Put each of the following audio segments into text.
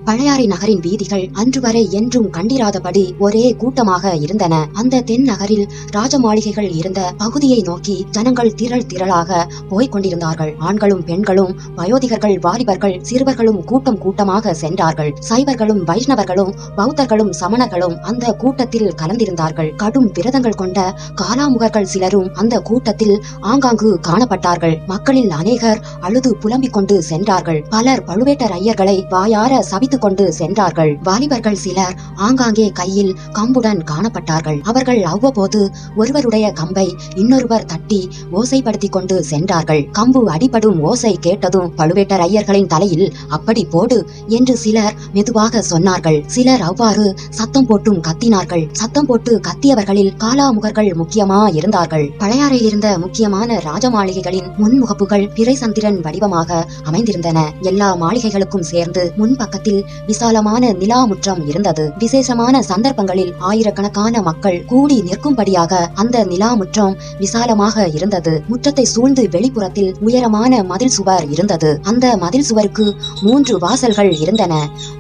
பழையாறை நகரின் வீதிகள் அன்று வரை என்றும் கண்டிராதபடி ஒரே கூட்டமாக இருந்தன. அந்த தென் நகரில் ராஜ மாளிகைகள் இருந்த பகுதியை நோக்கி ஜனங்கள் திரள் திரளாக போய்க் கொண்டிருந்தார்கள். ஆண்களும் பெண்களும் வயோதிகர்கள் வாலிபர்கள் சிறுவர்களும் கூட்டம் கூட்டமாக சென்றார்கள். சைவர்களும் வைஷ்ணவர்களும் பௌத்தர்களும் சமணர்களும் அந்த கூட்டத்தில் கலந்திருந்தார்கள். கடும் விரதங்கள் கொண்ட காலாமுகர்கள் சிலரும் அந்த கூட்டத்தில் ஆங்காங்கு காணப்பட்டார்கள். மக்களில் அநேகர் அழுது புலம்பிக் கொண்டு சென்றார்கள். பலர் பழுவேட்டரையர்களை வாயார சபித்துக் கொண்டு சென்றார்கள். வாலிபர்கள் சிலர் ஆங்காங்கே கையில் கம்புடன் காணப்பட்டார்கள். அவர்கள் அவ்வப்போது ஒருவருடைய கம்பை இன்னொருவர் தட்டி ஓசைப்படுத்திக் கொண்டு சென்றார்கள். கம்பு அடிபடும் ஓசை கேட்டதும் பழுவேட்டரையர்களின் தலையில் அப்படி போடு என்று சிலர் மெதுவாக சொன்னார்கள். சிலர் அவ்வாறு சத்தம் போட்டும் கத்தினார்கள். சத்தம் போட்டு கத்தியவர்களில் காலாமுகர்கள் முக்கியமா இருந்தார்கள். பழையாறையில் இருந்த முக்கியமான ராஜ மாளிகைகளின் முன்முகப்புகள் பிறைசந்திரன் வடிவமாக அமைந்திருந்தன. எல்லா மாளிகைகளுக்கும் சேர்ந்து முன்பக்கத்தில் விசாலமான நிலா முற்றம் இருந்தது. விசேஷமான சந்தர்ப்பங்களில் ஆயிரக்கணக்கான மக்கள் கூடி நிற்கும்படியாக அந்த நிலா முற்றம் விசாலமாக இருந்தது. முற்றத்தை சூழ்ந்து வெளிப்புறத்தில் உயரமான மதில் சுவர் இருந்தது. அந்த மதில் சுவருக்கு 3 வாசல்கள் இருந்தன.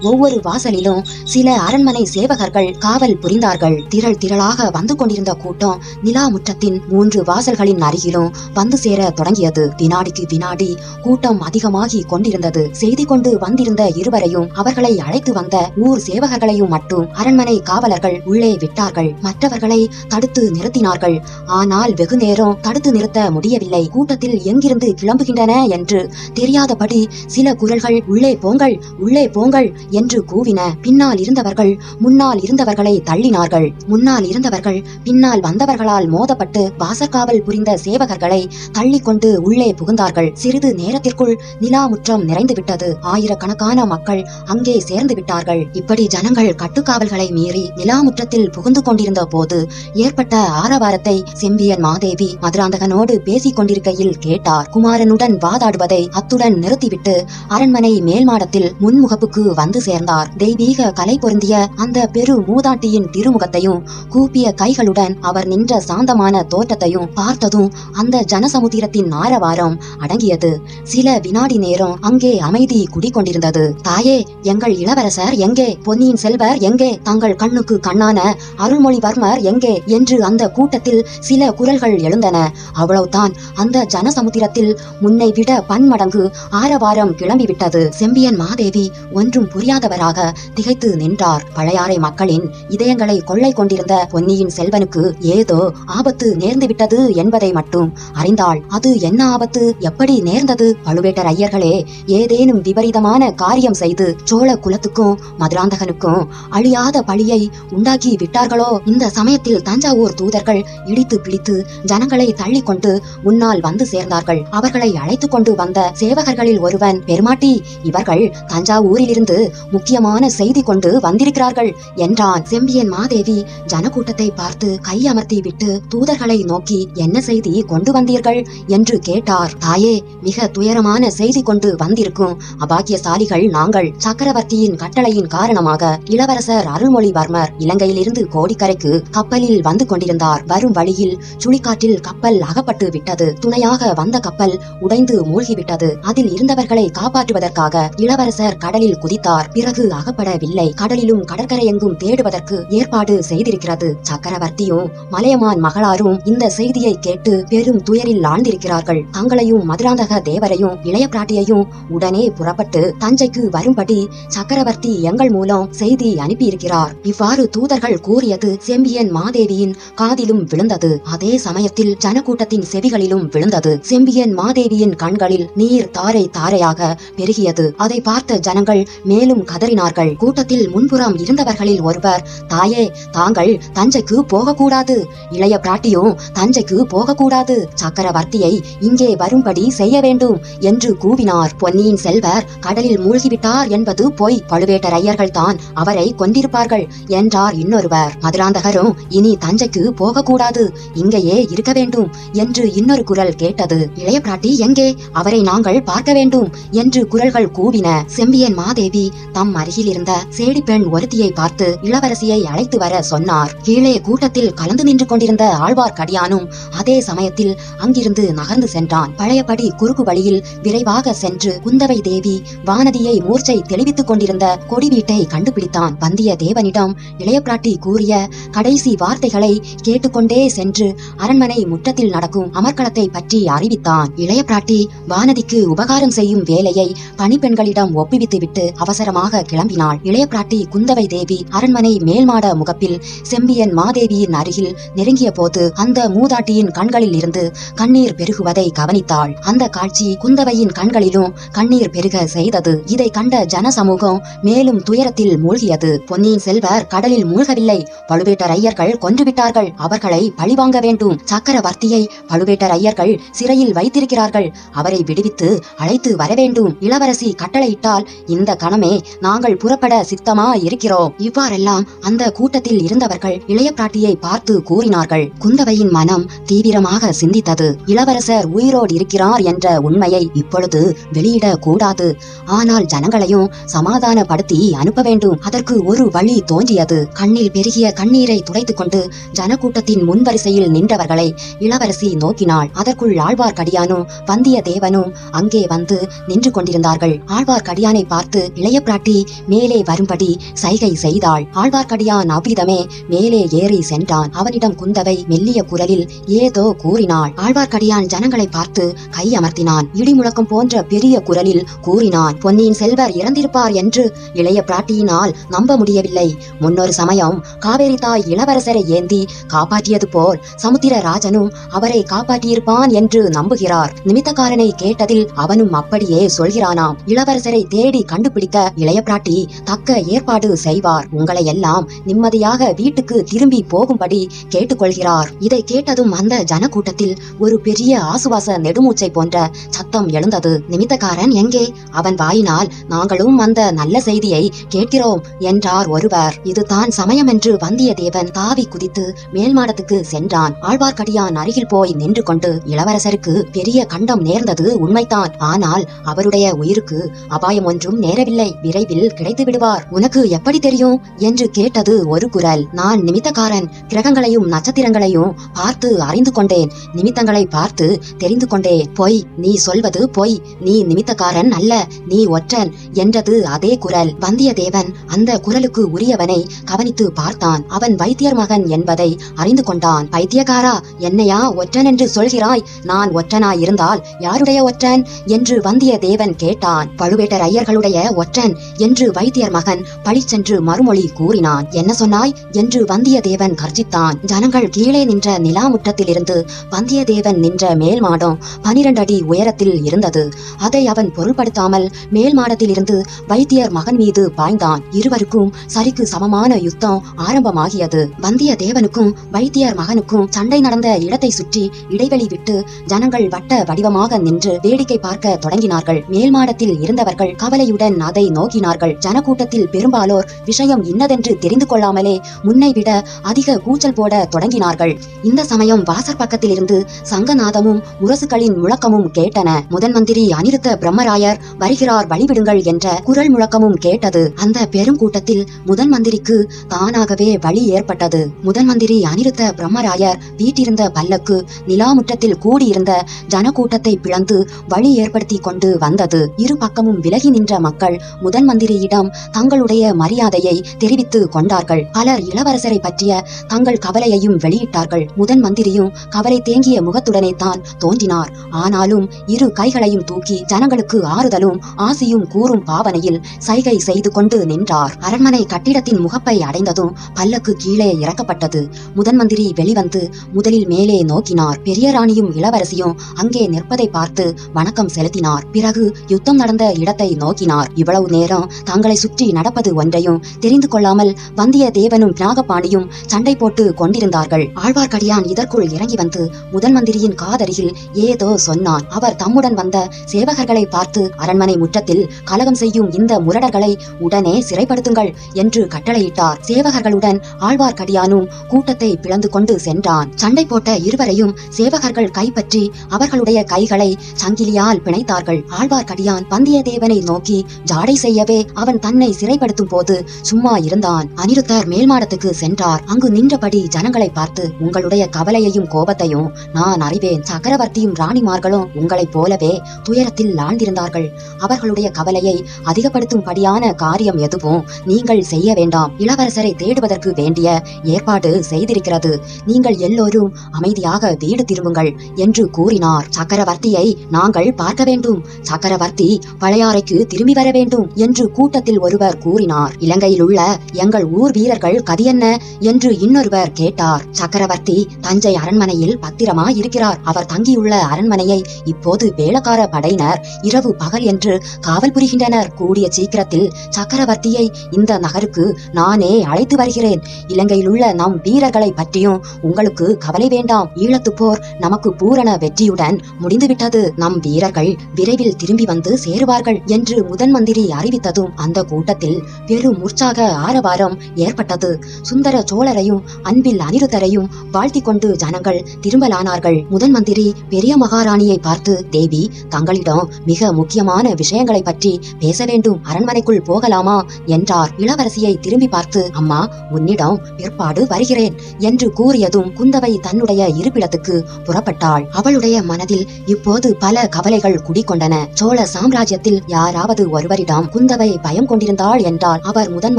ஒவ்வொரு வாசலிலும் சில அரண்மனை சேவகர்கள் காவல் புரிந்தார்கள். திரள் திரளாக வந்து கொண்டிருந்த கூட்டம் நிலா முற்றத்தின் 3 வாசல்களின் அருகிலும் வந்து சேர தொடங்கியது. வினாடிக்கு வினாடி கூட்டம் அதிகமாகி கொண்டிருந்தது. செய்தி கொண்டு வந்திருந்த இருவரையும் அவர்களை அழைத்து வந்த ஊர் சேவகர்களையும் மட்டும் அரண்மனை காவலர்கள் உள்ளே விட்டார்கள். மற்றவர்களை தடுத்து நிறுத்தினார்கள். ஆனால் வெகு நேரம் தடுத்து நிறுத்த முடியவில்லை. கூட்டத்தில் எங்கிருந்து கிளம்புகின்றன என்று தெரியாதபடி சில குரல்கள் உள்ளே போங்கள் உள்ளே போங்கள் என்று கூவின. பின்னால் இருந்தவர்கள் முன்னால் இருந்தவர்களை தள்ளினார்கள். முன்னால் இருந்தவர்கள் பின்னால் வந்தவர்களால் மோதப்பட்டு வாசற்காவல் புரிந்த சேவகர்களை தள்ளி கொண்டு உள்ளே புகுந்தார்கள். சிறிது நேரத்திற்குள் நிலா முற்றம் நிறைந்துவிட்டது. ஆயிரக்கணக்கான மக்கள் அங்கே சேர்ந்து விட்டார்கள். இப்படி ஜனங்கள் கட்டுக்காவல்களை மீறி நிலாமுற்றத்தில் புகுந்து கொண்டிருந்த போது ஏற்பட்ட ஆரவாரத்தை செம்பியன் மாதேவி மதுராந்தகனோடு பேசிக் கொண்டிருக்கையில் கேட்டார். குமாரனுடன் வாதாடுவதை அத்துடன் நிறுத்திவிட்டு அரண்மனை மேல் மாடத்தில் முன்முகப்புக்கு வந்து சேர்ந்தார். தெய்வீக கலை பொருந்திய அந்த பெரு மூதாட்டியின் திருமுகத்தையும் கூப்பிய கைகளுடன் அவர் நின்ற சாந்தமான தோற்றத்தையும் பார்த்ததும் அந்த ஜனசமுத்திரத்தின் ஆரவாரம் அடங்கியது. சில வினாடி நேரம் அங்கே அமைதி குடிக்கொண்டிருந்தது. தாயே, எங்கள் இளவரசர் எங்கே? பொன்னியின் செல்வர் எங்கே? தங்கள் கண்ணுக்கு கண்ணான அருள்மொழிவர்மர் எங்கே என்று அந்த கூட்டத்தில் சில குரல்கள் எழுந்தன. அவ்வளவுதான். அந்த ஜனசமுத்திரத்தில் முன்னை விட பன்மடங்கு ஆரவாரம் கிளம்பிவிட்டது. செம்பியன் மாதேவி ஒன்றும் புரியாதவராக திகைத்து நின்றார். பழையாறை மக்களின் இதயங்களை கொள்ளை கொண்டிருந்த பொன்னியின் செல்வனுக்கு ஏதோ ஆபத்து நேர்ந்துவிட்டது என்பதை மட்டும் அறிந்தாள். அது என்ன ஆபத்து? எப்படி நேர்ந்தது? பழுவேட்டரையர்களே ஏதேனும் விபரீதமான காரியம் செய்து சோழ குலத்துக்கும் மதுராந்தகனுக்கும் அழியாத பழியை உண்டாக்கி விட்டார்களோ? இந்த சமயத்தில் தஞ்சாவூர் தூதர்கள் இடித்து பிடித்து ஜனங்களை தள்ளி கொண்டு முன்னால் வந்து சேர்ந்தார்கள். அவர்களை அழைத்து கொண்டு வந்த சேவகர்களில் ஒருவன், பெருமாட்டி, இவர்கள் தஞ்சாவூரிலிருந்து முக்கியமான செய்தி கொண்டு வந்திருக்கிறார்கள் என்றான். செம்பியன் மாதேவி ஜனக்கூட்டத்தை பார்த்து கை அமர்த்தி விட்டு தூதர்களை நோக்கி, என்ன செய்தி கொண்டு வந்தீர்கள் என்று கேட்டார். தாயே, மிக துயரமான செய்தி கொண்டு வந்திருக்கும் அபாக்கியசாலிகள் நாங்கள். சக்கரவர்த்தியின் கட்டளையின் காரணமாக இளவரசர் அருள்மொழிவர்மர் இலங்கையிலிருந்து கோடிக்கரைக்கு கப்பலில் வந்து கொண்டிருந்தார். வரும் வழியில் சுழிக்காற்றில் கப்பல் அகப்பட்டு விட்டது. துணையாக வந்த கப்பல் உடைந்து மூழ்கிவிட்டது. அதில் இருந்தவர்களை காப்பாற்றுவதற்காக இளவரசர் கடலில் குதித்தார். பிறகு அகப்படவில்லை. கடலிலும் கடற்கரை எங்கும் தேடுவதற்கு ஏற்பாடு செய்திருக்கிறது. சக்கரவர்த்தியும் மலையமான் மகளாரும் இந்த செய்தியை கேட்டு பெரும் துயரில் ஆழ்ந்திருக்கிறார்கள். தங்களையும் மதுராந்தக தேவரையும் இளைய பிராட்டியையும் உடனே புறப்பட்டு தஞ்சைக்கு வரும்படி சக்கரவர்த்தி எங்கள் மூலம் செய்தி அனுப்பியிருக்கிறார். இவ்வாறு தூதர்கள் கூறியது செம்பியன் மாதேவியின் காதிலும் விழுந்தது. அதே சமயத்தில் ஜனக்கூட்டத்தின் செவிகளிலும் விழுந்தது. செம்பியன் மாதேவியின் கண்களில் நீர் தாரை தாரையாக பெருகியது. அதை பார்த்த ஜனங்கள் மேலும் கதறினார்கள். கூட்டத்தில் முன்புறம் இருந்தவர்களில் ஒருவர், தாயே, தாங்கள் தஞ்சைக்கு போகக்கூடாது. இளைய பிராட்டியும் தஞ்சைக்கு போகக்கூடாது. சக்கரவர்த்தியை இங்கே வரும்படி செய்ய வேண்டும் என்று கூவினார். பொன்னியின் செல்வர் கடலில் மூழ்கிவிட்டார் என்பது பொய். பழுவேட்டரையர்கள் தான் அவரை கொண்டிருப்பார்கள் என்றார் இன்னொருவர். மதுராந்தகரும் இனி தஞ்சைக்கு போகக்கூடாது, இங்கேயே இருக்க வேண்டும் என்று இன்னொரு குரல் கேட்டது. இளைய பிராட்டி எங்கே? அவரை நாங்கள் பார்க்க வேண்டும் என்று குரல்கள் கூவின. செம்பியன் மாதேவி தம் அருகில் இருந்த சேடி பெண் ஒருத்தியை பார்த்து இளவரசியை அழைத்து வர சொன்னார். கீழே கூட்டத்தில் கலந்து நின்று கொண்டிருந்த ஆழ்வார்க்கடியானும் அதே சமயத்தில் அங்கிருந்து நகர்ந்து சென்றான். பழையபடி குறுக்கு வழியில் விரைவாக சென்று குந்தவை தேவி வானதியை மூர்ச்சை தெளிவித்து துடைத்துக் கொண்டிருந்த கொடி வீட்டை கண்டுபிடித்தான். வந்தியத்தேவனிடம் இளைய பிராட்டி கூறிய கடைசி வார்த்தைகளை கேட்டுக்கொண்டே சென்று அரண்மனை முற்றத்தில் நடக்கும் அமர்க்களத்தை பற்றி அறிவித்தான். இளைய பிராட்டி வானதிக்கு உபகாரம் செய்யும் வேலையை பணிப்பெண்களிடம் ஒப்புவித்துவிட்டு அவசரமாக கிளம்பினாள். இளைய பிராட்டி குந்தவை தேவி அரண்மனை மேல்மாட முகப்பில் செம்பியன் மாதேவியின் அருகில் நெருங்கிய போது அந்த மூதாட்டியின் கண்களில் இருந்து கண்ணீர் பெருகுவதை கவனித்தாள். அந்த காட்சி குந்தவையின் கண்களிலும் கண்ணீர் பெருக செய்தது. இதை கண்ட ஜனசமூகம் மேலும் துயரத்தில் மூழ்கியது. பொன்னியின் செல்வர் கடலில் மூழ்கவில்லை, பழுவேட்டரையர்கள் கொன்றுவிட்டார்கள், அவர்களை பழிவாங்க வேண்டும். சக்கரவர்த்தியை பழுவேட்டரையர்கள் சிறையில் வைத்திருக்கிறார்கள், அவரை விடுவித்து அழைத்து வரவேண்டும். இளவரசி கட்டளையிட்டால் இந்த கணமே நாங்கள் புறப்பட சித்தமா இருக்கிறோம். இவ்வாறெல்லாம் அந்த கூட்டத்தில் இருந்தவர்கள் இளைய பிராட்டியை பார்த்து கூறினார்கள். குந்தவையின் மனம் தீவிரமாக சிந்தித்தது. இளவரசர் உயிரோடு இருக்கிறார் என்ற உண்மையை இப்பொழுது வெளியிட கூடாது. ஆனால் ஜனங்களையும் சமாதானப்படுத்தி அனுப்ப வேண்டும். அதற்கு ஒரு வழி தோன்றியது. கண்ணில் பெருகிய கண்ணீரை துடைத்துக் கொண்டு ஜனக்கூட்டத்தின் முன்வரிசையில் நின்றவர்களை இளவரசி நோக்கினாள். அதற்குள் ஆழ்வார்க்கடியானும் வந்தியத்தேவனும் அங்கே வந்து நின்று கொண்டிருந்தார்கள். ஆழ்வார்க்கடியானை பார்த்து இளைய பிராட்டி மேலே வரும்படி சைகை செய்தாள். ஆழ்வார்க்கடியான் அவ்விதமே மேலே ஏறி சென்றான். அவனிடம் குந்தவை மெல்லிய குரலில் ஏதோ கூறினாள். ஆழ்வார்க்கடியான் ஜனங்களை பார்த்து கை அமர்த்தினான். இடிமுழக்கம் போன்ற பெரிய குரலில் கூறினான். பொன்னியின் செல்வர் இறந்திருப்பார் என்று இளைய பிராட்டியினால் நம்ப முடியவில்லை. முன்னொரு சமயம் காவேரி தாய் இளவரசரை ஏந்தி காப்பாற்றியது போல் சமுத்திரராஜனும் அவரை காப்பாற்றியிருப்பான் என்று நம்புகிறார். நிமித்தக்காரனை கேட்டதில் அவனும் அப்படியே சொல்கிறானாம். இளவரசரை தேடி கண்டுபிடிக்க இளைய பிராட்டி தக்க ஏற்பாடு செய்வார். உங்களை எல்லாம் நிம்மதியாக வீட்டுக்கு திரும்பி போகும்படி கேட்டுக்கொள்கிறார். இதை கேட்டதும் அந்த ஜனக்கூட்டத்தில் ஒரு பெரிய ஆசுவாச நெடுமூச்சை போன்ற சத்தம் எழுந்தது. நிமித்தக்காரன் எங்கே? அவன் வாயினால் நாங்களும் அந்த நல்ல செய்தியை கேட்கிறோம் என்றார் ஒருவர். இதுதான் சமயம் என்று வந்தியத்தேவன் தாவி குதித்து மேல் மாடத்துக்கு சென்றான். ஆழ்வார்க்கடியான் அருகில் போய் நின்று கொண்டு இளவரசருக்கு பெரிய கண்டம் நேர்ந்தது உண்மைதான். ஆனால் அவருடைய உயிருக்கு அபாயம் ஒன்றும் நேரவில்லை, விரைவில் கிடைத்து விடுவார். உனக்கு எப்படி தெரியும் என்று கேட்டது ஒரு குரல். நான் நிமித்தக்காரன், கிரகங்களையும் நட்சத்திரங்களையும் பார்த்து அறிந்து கொண்டேன், நிமித்தங்களை பார்த்து தெரிந்து கொண்டேன். பொய், நீ சொல்வது பொய், நீ நிமித்தக்காரன் அல்ல, நீ ஒற்றன் என்றது அதே குரல். வந்தியத்தேவன் அந்த குரலுக்கு உரியவனை கவனித்து பார்த்தான். அவன் வைத்தியர் மகன் என்பதை அறிந்து கொண்டான். பைத்தியக்காரா, என்னையா ஒற்றன் என்று சொல்கிறாய்? நான் ஒற்றனாய் இருந்தால் யாருடைய ஒற்றன் என்று வந்தியத்தேவன் கேட்டான். பழுவேட்டரையர்களுடைய ஒற்றன் என்று வைத்தியர் மகன் பழிச்சென்று மறுமொழி கூறினான். என்ன சொன்னாய் என்று வந்தியத்தேவன் கர்ஜித்தான். ஜனங்கள் கீழே நின்ற நிலாமுற்றத்திலிருந்து வந்தியத்தேவன் நின்ற மேல் மாடம் 12 அடி உயரத்தில் இருந்தது. அதை அவன் பொருள்படுத்தாமல் மேல் மாடத்தில் இருந்து வைத்தியர் மகன் மீது பாய்ந்தான். இருவருக்கும் சரிக்கு சமமான யுத்தம் ஆரம்பமாகியது. வந்தியத்தேவனுக்கும் வைத்தியர் மகனுக்கும் சண்டை நடந்த இடத்தை சுற்றி இடைவெளி விட்டு ஜனங்கள் வட்ட வடிவமாக நின்று வேடிக்கை பார்க்க தொடங்கினார்கள். மேல் மாடத்தில் இருந்தவர்கள் கவலையுடன் அதை நோக்கினார்கள். ஜனக்கூட்டத்தில் பெரும்பாலோர் விஷயம் இன்னதென்று தெரிந்து கொள்ளாமலே முன்னை விட அதிக கூச்சல் போட தொடங்கினார்கள். இந்த சமயம் வாசற் பக்கத்தில் இருந்து சங்கநாதமும் முரசுகளின் முழக்கமும் கேட்டன. முதன் மந்திரி அனிருத்த பிரம்மராயர் வருகிறார், வழிவிடுங்கள் என்ற குரல் முழக்கமும் கேட்டது. அந்த பெருங்கூட்டத்தில் முதன் மந்திரிக்கு தானாகவே வழி ஏற்பட்டது. முதன் மந்திரி அனிருத்த பிரம்மராயர் வீட்டிருந்த பல்லக்கு நிலாமுற்றத்தில் கூடியிருந்த ஜனக்கூட்டத்தை பிளந்து வழி ஏற்படுத்தி கொண்டு வந்தது. இரு பக்கமும் விலகி நின்ற மக்கள் முதன் மந்திரியிடம் தங்களுடைய மரியாதையை தெரிவித்து கொண்டார்கள். பலர் இளவரசரை பற்றிய தங்கள் கவலையையும் வெளியிட்டார்கள். முதன் மந்திரியும் கவலை தேங்கிய முகத்துடனே தான் தோன்றினார். ஆனாலும் இரு கைகளையும் தூக்கி ஜனங்களுக்கு ஆறுதலும் ஆசியும் கூறும் பாவனையில் சைகை செய்து கொண்டு நின்றார். அரண்மனை கட்டிடத்தின் முகப்பை அடைந்ததும் பல்லக்கு கீழே இறக்கப்பட்டது. முதன் மந்திரி வெளிவந்து முதலில் மேலே நோக்கினார். பெரிய ராணியும் இளவரசியும் அங்கே நிற்பதை பார்த்து வணக்கம் செலுத்தினார். பிறகு யுத்தம் நடந்த இடத்தை நோக்கினார். இவ்வளவு நேரம் தங்களை சுற்றி நடப்பது ஒன்றையும் தெரிந்து கொள்ளாமல் வந்தியத்தேவனும் நாகபாணியும் சண்டை போட்டு கொண்டிருந்தார்கள். ஆழ்வார்க்கடியான் இதற்குள் இறங்கி வந்து முதன் மந்திரியின் காதருகில் ஏதோ சொன்னான். அவர் தம்முடன் வந்த சேவகர்களை பார்த்து அரண்மனை முற்றத்தில் கலகம் செய்யும் இந்த முரடர்களை உடனே சிறைப்படுத்துங்கள் என்று கட்டளையிட்டார். சேவகர்களுடன் ஆழ்வார்க்கடியானும் கூட்டத்தை பிளந்து கொண்டு சென்றான். சண்டை போட்ட இருவரையும் சேவகர்கள் கைப்பற்றி அவர்களுடைய கைகளை சங்கிலியால் பிணைத்தார்கள். ஆழ்வார்க்கடியான் வந்தியத்தேவனை நோக்கி ஜாடை செய்யவே அவன் தன்னை சிறைப்படுத்தும் போது சும்மா இருந்தான். அனிருத்தர் மேல்மாடத்துக்கு சென்றார். அங்கு நின்றபடி ஜனங்களை பார்த்து, உங்களுடைய கவலையையும் கோபத்தையும் நான் அறிவேன். சக்கரவர்த்தியும் ராணிமார்களும் உங்களைப் போலவே துயரத்தில் ஆழ்ந்திருந்தார்கள். அவர்களுடைய கவலையை அதிக அதிகப்படுத்தும்படியான காரியம் எதுவும் நீங்கள் செய்ய வேண்டாம். இளவரசரை தேடுவதற்கு வேண்டிய ஏற்பாடு செய்திருக்கிறது. நீங்கள் எல்லோரும் அமைதியாக வீடு திரும்புங்கள் என்று கூறினார். சக்கரவர்த்தியை நாங்கள் பார்க்க வேண்டும். சக்கரவர்த்தி பழையாறைக்கு திரும்பி வர வேண்டும் என்று கூட்டத்தில் ஒருவர் கூறினார். இலங்கையில் உள்ள எங்கள் ஊர் வீரர்கள் கதியென்ன என்று இன்னொருவர் கேட்டார். சக்கரவர்த்தி தஞ்சை அரண்மனையில் பத்திரமா இருக்கிறார். அவர் தங்கியுள்ள அரண்மனையை இப்போது வேளக்கார படையினர் இரவு பகல் என்று காவல் புரிகின்றனர். கூடிய சீக்கிரத்தில் சக்கரவர்த்தியை இந்த நகருக்கு நானே அழைத்து வருகிறேன். இலங்கையில் உள்ள நம் வீரர்களை பற்றியும் உங்களுக்கு கவலை வேண்டாம். ஈழத்து போர் நமக்கு பூரண வெற்றியுடன் முடிந்துவிட்டது. நம் வீரர்கள் விரைவில் திரும்பி வந்து சேருவார்கள் என்று முதன் மந்திரி அறிவித்ததும் அந்த கூட்டத்தில் பெரும் உற்சாக ஆரவாரம் ஏற்பட்டது. சுந்தர சோழரையும் அன்பில் அனிருத்தரையும் வாழ்த்திக் கொண்டு ஜனங்கள் திரும்பலானார்கள். முதன் மந்திரி பெரிய மகாராணியை பார்த்து, தேவி, தங்களிடம் மிக முக்கியமான விஷயங்களை பற்றி பேச வேண்டும். அரண்மனைக்குள் போகலாமா என்றார். இளவரசியை திரும்பி பார்த்து, அம்மா, உன்னிடம் பிற்பாடு வருகிறேன் என்று கூறியதும் குந்தவை தன்னுடைய இருப்பிடத்துக்கு புறப்பட்டாள். அவளுடைய மனதில் இப்போது பல கவலைகள் குடிக்கொண்டன. சோழ சாம்ராஜ்யத்தில் யாராவது ஒருவரிடம் குந்தவை பயம் கொண்டிருந்தாள் என்றால் அவர் முதன்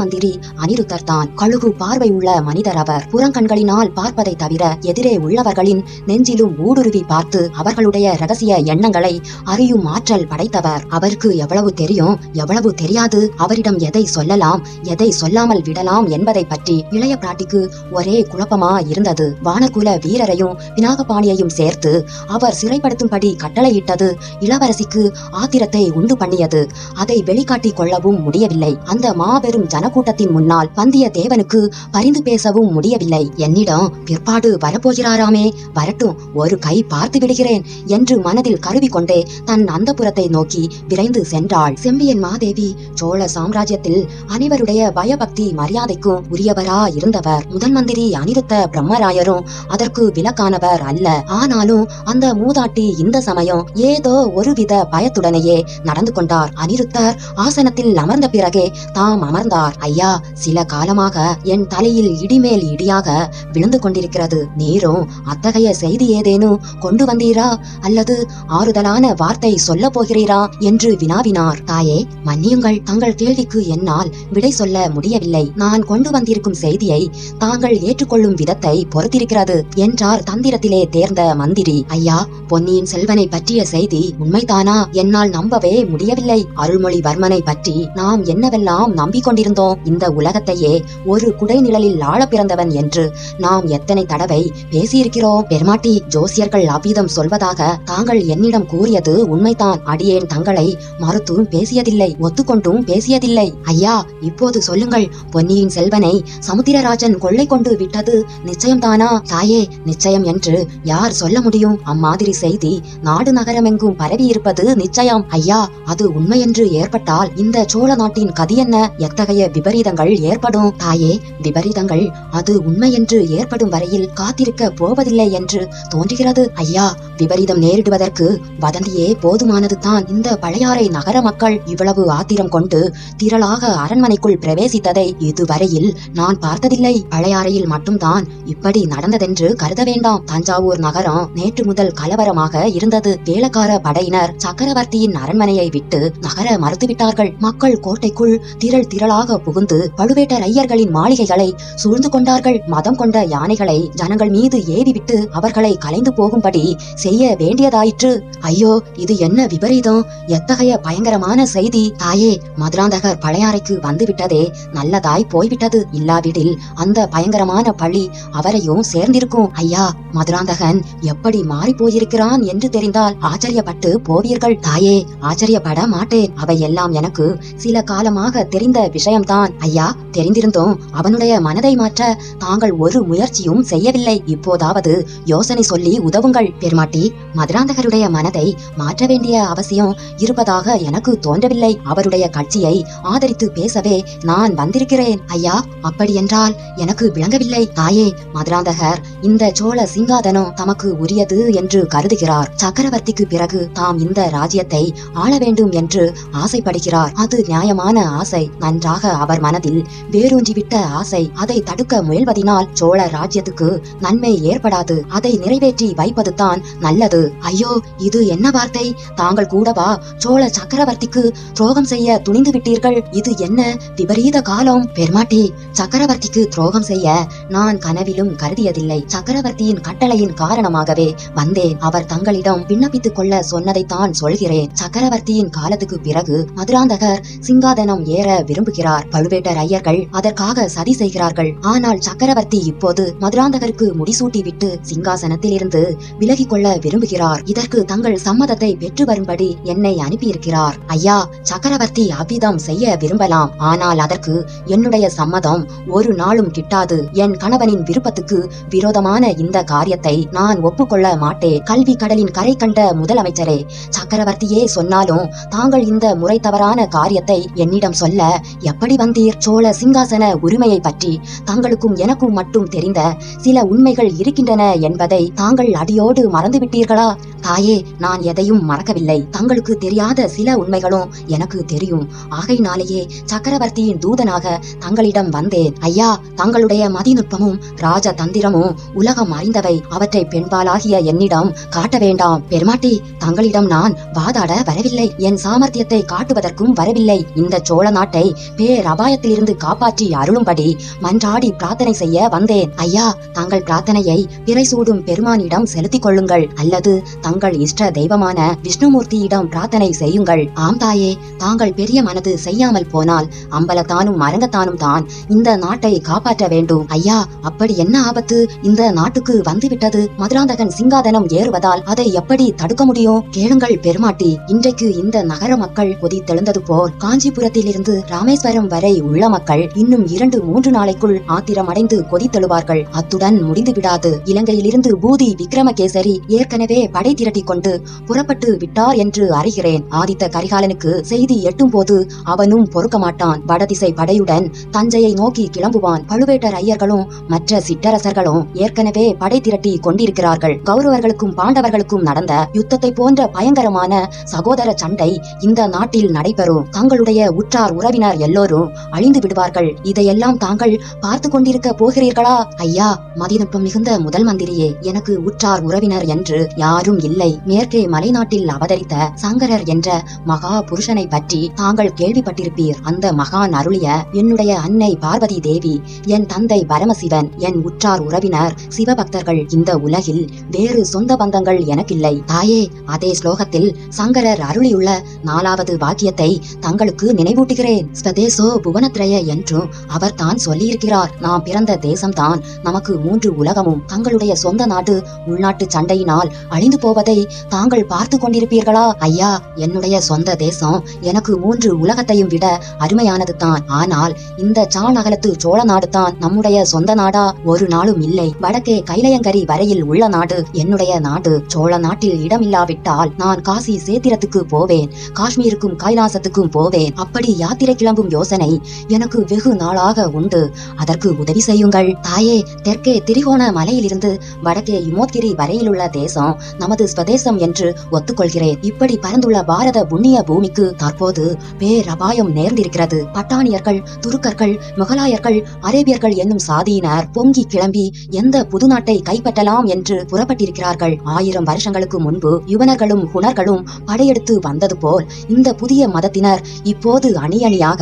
மந்திரி அனிருத்தர் தான். கழுகு பார்வை உள்ள மனிதர் அவர். புறங்கண்களினால் பார்ப்பதை தவிர எதிரே உள்ளவர்களின் நெஞ்சிலும் ஊடுருவி பார்த்து அவர்களுடைய ரகசிய எண்ணங்களை அறியும் ஆற்றல் படைத்தவர். அவருக்கு எவ்வளவு தெரியும், எவ்வளவு தெரியாது, அவரிடம் எதை சொல்லலாம், எதை சொல்லாமல் விடலாம் என்பதை பற்றி இளைய பிராட்டிக்கு ஒரே குழப்பமா இருந்தது. வானகுல வீரரையும் பினாகபாணியையும் சேர்த்து அவர் சிறைப்படுத்தும்படி கட்டளையிட்டது இளவரசிக்கு ஆத்திரத்தை உண்டு பண்ணியது. அதை வெளிக்காட்டிக் கொள்ளவும் முடியவில்லை. அந்த மாபெரும் ஜனக்கூட்டத்தின் முன்னால் வந்தியத்தேவனுக்கு பரிந்து பேசவும் முடியவில்லை. என்னிடம் பிற்பாடு வரப்போகிறாராமே, வரட்டும், ஒரு கை பார்த்து விடுகிறேன் என்று மனதில் கருவி கொண்டே தன் அந்தப்புறத்தை நோக்கி விரைந்து சென்றாள். செம்பியன் மாதேவி சோழ சாம்ராஜ்யத்தில் அனைவருடைய பயபக்தி மரியாதைக்கும் உரியவரா இருந்தவர். முதன் மந்திரி அனிருத்த பிரம்மராயரும் அதற்கு விலக்கானவர் அல்ல. ஆனாலும் அந்த மூதாட்டி இந்த சமயம் ஏதோ ஒருவித பயத்துடனேயே நடந்து கொண்டார். அனிருத்தர் ஆசனத்தில் அமர்ந்த பிறகே தாம் அமர்ந்தார். ஐயா, சில காலமாக என் தலையில் இடிமேல் இடியாக விழுந்து கொண்டிருக்கிறது. நீரும் அத்தகைய செய்தி ஏதேனும் கொண்டு வந்தீரா அல்லது ஆறுதலான வார்த்தை சொல்ல போகிறீரா என்று வினாவினார். தாயே, மன்னியுங்கள், தங்கள் கேள்விக்கு என்னால் விடை சொல்ல முடியவில்லை. நான் கொண்டு வந்திருக்கும் செய்தியை தாங்கள் ஏற்றுக்கொள்ளும் விதத்தை பொறுத்திருக்கிறது என்றார் தந்திரத்திலே தேர்ந்த மந்திரி. ஐயா, பொன்னியின் செல்வனை பற்றிய செய்தி உண்மைதானா? என்னால் நம்பவே முடியவில்லை. அருள்மொழிவர்மனை பற்றி நாம் என்னவெல்லாம் நம்பிக்கொண்டிருந்தோம். இந்த உலகத்தையே ஒரு குடைநிழலில் ஆள பிறந்தவன் என்று நாம் எத்தனை தடவை பேசியிருக்கிறோம். பெருமாட்டி, ஜோசியர்கள் அவ்விதம் சொல்வதாக தாங்கள் என்னிடம் கூறியது உண்மைதான். அடியேன் தங்களை மறுத்தும் பேசியதில்லை, ஒத்துக்கொண்டும் பேசியதில்லை. ஐயா, இப்போது சொல்லுங்கள், பொன்னியின் செல்வனை சமுத்திரராஜன் கொள்ளை கொண்டு விட்டது நிச்சயம்தானா? தாயே, நிச்சயம் என்று யார் சொல்ல முடியும்? அம்மாதிரி செய்தி நாடு நகரமெங்கும் பரவி இருப்பது நிச்சயம். ஐயா, அது உண்மையென்று ஏற்பட்டால் இந்த சோழ நாட்டின் கதி என்ன? எத்தகைய விபரீதங்கள் ஏற்படும்? தாயே, விபரீதங்கள் அது உண்மை என்று ஏற்படும் வரையில் காத்திருக்க போவதில்லை என்று தோன்றுகிறது. ஐயா, விபரீதம் நேரிடுவதற்கு வதந்தியே போதுமானது தான். இந்த பழையாறை நகர மக்கள் இவ்வளவு ஆத்திரம் கொண்டு திரளாக அரண்மனைக்குள் பிரவேசித்ததை இதுவரையில் நான் பார்த்ததில்லை. பழையாறையில் மட்டும்தான் இப்படி நடந்ததென்று கருத வேண்டாம். தஞ்சாவூர் நகரம் நேற்று முதல் கலவரமாக இருந்தது. வேளக்கார படையினர் சக்கரவர்த்தியின் அரண்மனையை விட்டு நகர மறுத்துவிட்டார்கள். மக்கள் கோட்டைக்குள் திரள் திரளாக புகுந்து பழுவேட்டரையர்களின் மாளிகைகளை சூழ்ந்து கொண்டார்கள். மதம் கொண்ட யானைகளை ஜனங்கள் மீது ஏவிவிட்டு அவர்களை கலைந்து போகும்படி செய்ய வேண்டியதாயிற்று. ஐயோ, இது என்ன விபரீதம்! எத்தகைய பயங்கரமான செய்தி! தாயே, மதுராந்தகர் பழையாறைக்கு வந்துவிட்டதே நல்லதாய் போய்விட்டது. இல்லாவிடில் அந்த பயங்கரமான பழி அவரையும் சேர்ந்திருக்கும். ஐயா, மதுராந்தகன் எப்படி மாறி போயிருக்கிறான் என்று தெரிந்தால் ஆச்சரியப்பட்டு போவீர்கள். தாயே, ஆச்சரியப்பட மாட்டேன். அவையெல்லாம் எனக்கு சில காலமாக தெரிந்த விஷயம்தான். ஐயா, தெரிந்திருந்தோம் அவனுடைய மனதை மாற்ற தாங்கள் ஒரு முயற்சியும் செய்யவில்லை. இப்போதாவது யோசனை சொல்லி உதவுங்கள். பெருமாட்டி, மதுராந்தகருடைய மனதை மாற்ற வேண்டிய அவசியம் இருப்பதாக எனக்கு தோன்றவில்லை. அவருடைய கட்சியை ஆதரித்து பேசவே நான் வந்திருக்கிறேன். ஐயா, அப்படியென்றால் எனக்கு விளங்கவில்லை. தாயே, மதுராந்தகர் இந்த சோழ சிங்காதனம் தமக்கு உரியது என்று கருதுகிறார். சக்கரவர்த்திக்கு பிறகு தாம் இந்த ராஜ்யத்தை ஆள வேண்டும் என்று ஆசைப்படுகிறார். அது நியாயமான ஆசை. நன்றாக அவர் மனதில் வேரூன்றிவிட்ட ஆசை. அதை தடுக்க முயல்வதினால் சோழ ராஜ்யத்துக்கு நன்மை ஏற்படாது. அதை நிறைவேற்றி வைப்பதுதான் நல்லது. ஐயோ, இது என்ன வார்த்தை! தாங்கள் கூடவா சோழ சக்கரவர்த்திக்கு துரோகம் துரோகம் செய்ய துணிந்து விட்டீர்கள். இது என்ன விபரீத காலம்? பெருமாட்டி, சக்கரவர்த்திக்கு துரோகம் செய்ய நான் கனவிலும் கருதியதில்லை. சக்கரவர்த்தியின் கட்டளையின் காரணமாகவே வந்தேன். அவர் தங்களிடம் விண்ணப்பித்துக் கொள்ள சொன்னதைத்தான் சொல்கிறேன். சக்கரவர்த்தியின் காலத்துக்கு பிறகு மதுராந்தகர் சிங்காதனம் ஏற விரும்புகிறார். பழுவேட்டரையர்கள் அதற்காக சதி செய்கிறார்கள். ஆனால் சக்கரவர்த்தி இப்போது மதுராந்தகருக்கு முடிசூட்டி விட்டு சிங்காசனத்தில் இருந்து விலகிக் கொள்ள விரும்புகிறார். இதற்கு தங்கள் சம்மதத்தை பெற்று வரும்படி என்னை அனுப்பியிருக்கிறார். ஐயா, சக்கரவர்த்தி அவ்விதம் செய்ய விரும்பலாம். ஆனால் அதற்கு என்னுடைய சம்மதம் ஒரு நாளும் கிட்டாது. என் கணவனின் விருப்பத்துக்கு விரோதமான இந்த காரியத்தை நான் ஒப்புக்கொள்ள மாட்டேன். கல்வி கடலின் கரை கண்ட முதலமைச்சரே, சக்கரவர்த்தியே சொன்னாலும் தாங்கள் இந்த முறை தவறான காரியத்தை என்னிடம் சொல்ல எப்படி வந்தீர்? சோழ சிங்காசன உரிமையை பற்றி தங்களுக்கும் எனக்கும் மட்டும் தெரிந்த சில உண்மைகள் இருக்கின்றன என்பதை தாங்கள் அடியோடு மறந்துவிட்டீர்களா? தாயே, நான் எதையும் மறக்கவில்லை. தங்களுக்கு தெரியாத சில உண்மைகளும் எனக்கு தெரியும். ஆகையினாலேயே சக்கரவர்த்தியின் தூதனாக தங்களிடம் வந்தேன். ஐயா, தங்களுடைய மதிநுட்பமும் ராஜ தந்திரமும் உலகம் அறிந்தவை. அவற்றை பெண்பாலாகிய என்னிடம் காட்ட வேண்டாம். பெருமாட்டி, தங்களிடம் நான் வாதாட வரவில்லை. என் சாமர்த்தியத்தை காட்டுவதற்கும் வரவில்லை. இந்த சோழ நாட்டை பேரபாயத்திலிருந்து காப்பாற்றி அருளும்படி மன்றாடி பிரார்த்தனை செய்ய வந்தேன். ஐயா, தங்கள் பிரார்த்தனையை பிறை சூடும் பெருமானிடம் செலுத்திக் கொள்ளுங்கள். அல்லது தங்கள் இஷ்ட தெய்வமான விஷ்ணுமூர்த்தியிடம் பிரார்த்தனை செய்யுங்கள். ஆம் தாயே, தாங்கள் பெரிய மனது செய்யாமல் போனால் அம்பலத்தானும் அரங்கத்தானும் தான் இந்த நாட்டை காப்பாற்ற வேண்டும். ஐயா, அப்படி என்ன ஆபத்து இந்த நாட்டுக்கு வந்துவிட்டது? மதுராந்தகன் சிங்காதனம் ஏறுவதால் அதை எப்படி தடுக்க முடியும்? கேளுங்கள் பெருமாட்டி, இன்றைக்கு இந்த நகர மக்கள் கொதித்தெழுந்தது போல் காஞ்சிபுரத்திலிருந்து ராமேஸ்வரம் வரை உள்ள மக்கள் இன்னும் 2-3 நாளைக்குள் ஆத்திரமடைந்து கொதித்தெழுவார்கள். அத்துடன் முடிந்து விடாது. இலங்கையிலிருந்து பூதி விக்ரமகேசரி ஏற்கனவே படை திரட்டி கொண்டு புறப்பட்டு விட்டார் என்று அறிகிறேன். ஆதித்த கரிகாலனுக்கு செய்தி எட்டும் போது அவனும் பொறுக்க மாட்டான். வடதிசை படையுடன் தஞ்சையை நோக்கி கிளம்புவான். பழுவேட்டரையர்களும் மற்ற சிற்றரசர்களும் ஏற்கனவே படை திரட்டி கொண்டிருக்கிறார்கள். கௌரவர்களுக்கும் பாண்டவர்களுக்கும் நடந்த யுத்தத்தை போன்ற பயங்கரமான சகோதர சண்டை இந்த நாட்டில் நடைபெறும். தங்களுடைய உற்றார் உறவினர் எல்லோரும் அழிந்து விடுவார்கள். இதையெல்லாம் தாங்கள் பார்த்து கொண்டிருக்க போகிறீர்களா? ஐயா, மதிநுட்பம் மிகுந்த முதல் மந்திரியே, எனக்கு உற்றார் உறவினர் என்று யாரும் இல்லை. மேற்கே மலைநாட்டில் அவதரித்த சங்கரர் என்ற மகா புருஷனை பற்றி தாங்கள் கேள்விப்பட்டிருப்பீர். அந்த மகான் அருளிய என்னுடைய அன்னை பார்வதி தேவி, என் தந்தை பரமசிவன், என் உற்றார் உறவினர் சிவபக்தர்கள். இந்த உலகில் வேறு சொந்த பந்தங்கள் எனக்கில்லை. தாயே, அதே ஸ்லோகத்தில் சங்கரர் அருளியுள்ள 4வது வாக்கியத்தை தங்களுக்கு நினைவூட்டுகிறேன். ஸ்வதேசோ புவனத்ரய என்றும் அவர் தான் சொல்லியிருக்கிறார். நாம் பிறந்த தேசம்தான் நமக்கு 3 உலகமும். தங்களுடைய சொந்த நாடு உள்நாட்டு சண்டையினால் அழிந்து போவதை தாங்கள் பார்த்து கொண்டிருப்பீர்களா? ஐயா, என்னுடைய சொந்த தேசம் எனக்கு 3 உலகத்தையும் விட அருமையானது தான். ஆனால் இந்த சாணகலத்து சோழ நாடு தான் நம்முடைய சொந்த நாடா? ஒரு நாளும் இல்லை. வடக்கே கைலையங்கரி வரையில் உள்ள நாடு என்னுடைய நாடு. சோழ நாட்டில் இடமில்லாவிட்டால் நான் காசி சேத்திரத்துக்கு போவேன், காஷ்மீருக்கும் கைலாசத்துக்கும் போவேன். அப்படி யாத்திரை கிளம்பும் யோசனை எனக்கு வெகு நாளாக உண்டு. அதற்கு உதவி செய்யுங்கள். தாயே, தெற்கே திரிகோண மலையிலிருந்து வடக்கே இமோத்கிரி வரையிலுள்ள தேசம் நமது ஸ்வதேசம் என்று ஒத்துக்கொள்கிறேன். இப்படி பரந்துள்ள பாரத புண்ணிய பூமிக்கு தற்போது பேரபாயம் நேர்ந்திருக்கிறது. பட்டாணியர்கள், துருக்கர்கள், முகலாயர்கள், அரேபியர்கள் என்னும் சாதியினர் பொங்கி கிளம்பி எந்த புது நாட்டை கைப்பற்றலாம் என்று புறப்பட்டிருக்கிறார்கள். 1000 வருஷங்களுக்கு முன்பு யுவனர்களும் குணர்களும் படையெடுத்து வந்தது போல் இந்த புதிய மதத்தினர் இப்போது அணி அணியாக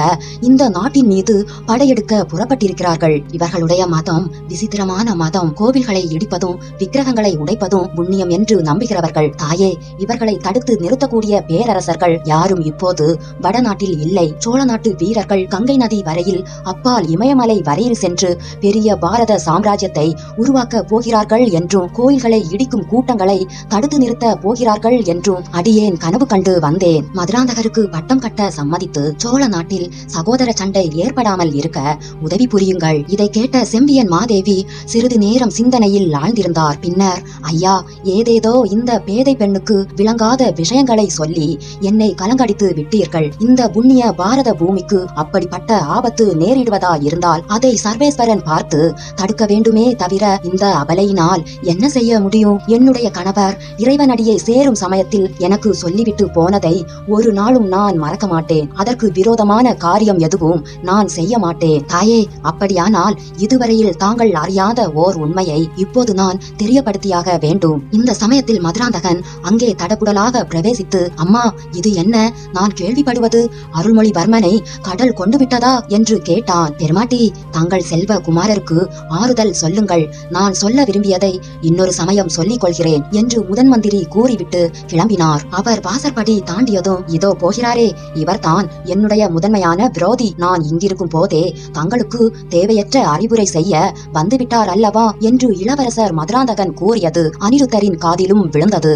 இந்த நாட்டின் மீது படையெடுக்க புறப்பட்டிருக்கிறார்கள். இவர்களுடைய மதம் விசித்திரமான மதம். கோவில்களை இடிப்பதும் விக்கிரகங்களை உடைப்பதும் புண்ணியம் என்று நம்புகிறவர்கள். தாயே, இவர்களை தடுத்து நிறுத்தக்கூடிய பேரரசர்கள் யாரும் இப்போது வடநாட்டில் இல்லை. சோழ நாட்டு வீரர்கள் கங்கை நதி வரையில் அப்பால் இமயமலை வரையில் சென்று பெரிய பாரத சாம்ராஜ்யத்தை உருவாக்க போகிறார்கள் என்றும் கோயில்களை இடிக்கும் கூட்டங்களை தடுத்து நிறுத்த போகிறார்கள் என்றும் அடியேன் கனவு கண்டு வந்தேன். மதுராந்தகருக்கு பட்டம் கட்ட சம்மதித்து சோழ நாட்டில் சகோதர சண்டை ஏற்படாமல் இருக்க உதவி புரியுங்கள். இதை கேட்ட செம்பியன் மாதேவி சிறிது நேரம் சிந்தனையில் ஆழ்ந்திருந்தார். பின்னர், ஐயா, ஏதேதோ இந்த பேதை பெண்ணுக்கு விளங்காத விஷயங்களை சொல்லி என்னை கலங்கடித்து விட்டீர்கள். இந்த புண்ணிய பாரத பூமிக்கு அப்படிப்பட்ட ஆபத்து நேரிடுவதா இருந்தால் அதை சர்வேஸ்வரன் பார்த்து தடுக்க வேண்டுமே தவிர இந்த அபலையினால் என்ன செய்ய முடியும்? என்னுடைய கணவர் இறைவனடியை சேரும் சமயத்தில் எனக்கு சொல்லிவிட்டு போனதை ஒரு நாளும் நான் மறக்க மாட்டேன். அதற்கு விரோதமான காரியம் எதுவும் நான் செய்ய மாட்டேன். தாயே, அப்படியானால் இதுவரையில் தாங்கள் அறியாத ஓர் உண்மையை இப்போது நான் தெரியப்படுத்தியாக வேண்டும். இந்த சமயத்தில் மதுராந்தகன் அங்கே தடபுடலாக பிரவேசித்து, அம்மா, இது என்ன? நான் கேள்விப்படுவது அருள்மொழிவர்மனை கடல் கொண்டு விட்டதா என்று கேட்டான். பெருமாட்டி, தங்கள் செல்வ குமாரருக்கு ஆறுதல் சொல்லுங்கள். நான் சொல்ல விரும்பியதை இன்னொரு சமயம் சொல்லிக் கொள்கிறேன் என்று முதன் மந்திரி கூறிவிட்டு கிளம்பினார். அவர் வாசற்படி தாண்டியதும், இதோ போகிறாரே, இவர்தான் என்னுடைய முதன்மையான விரோதி. நான் இங்கிருக்கும் போதே தங்களுக்கு தேவையற்ற அறிவுரை செய்ய வந்துவிட்டார் அல்லவா என்று இளவரசர் மதுராந்தகன் கூறியது அனிருத்தரின் காதிலும் விழுந்தது.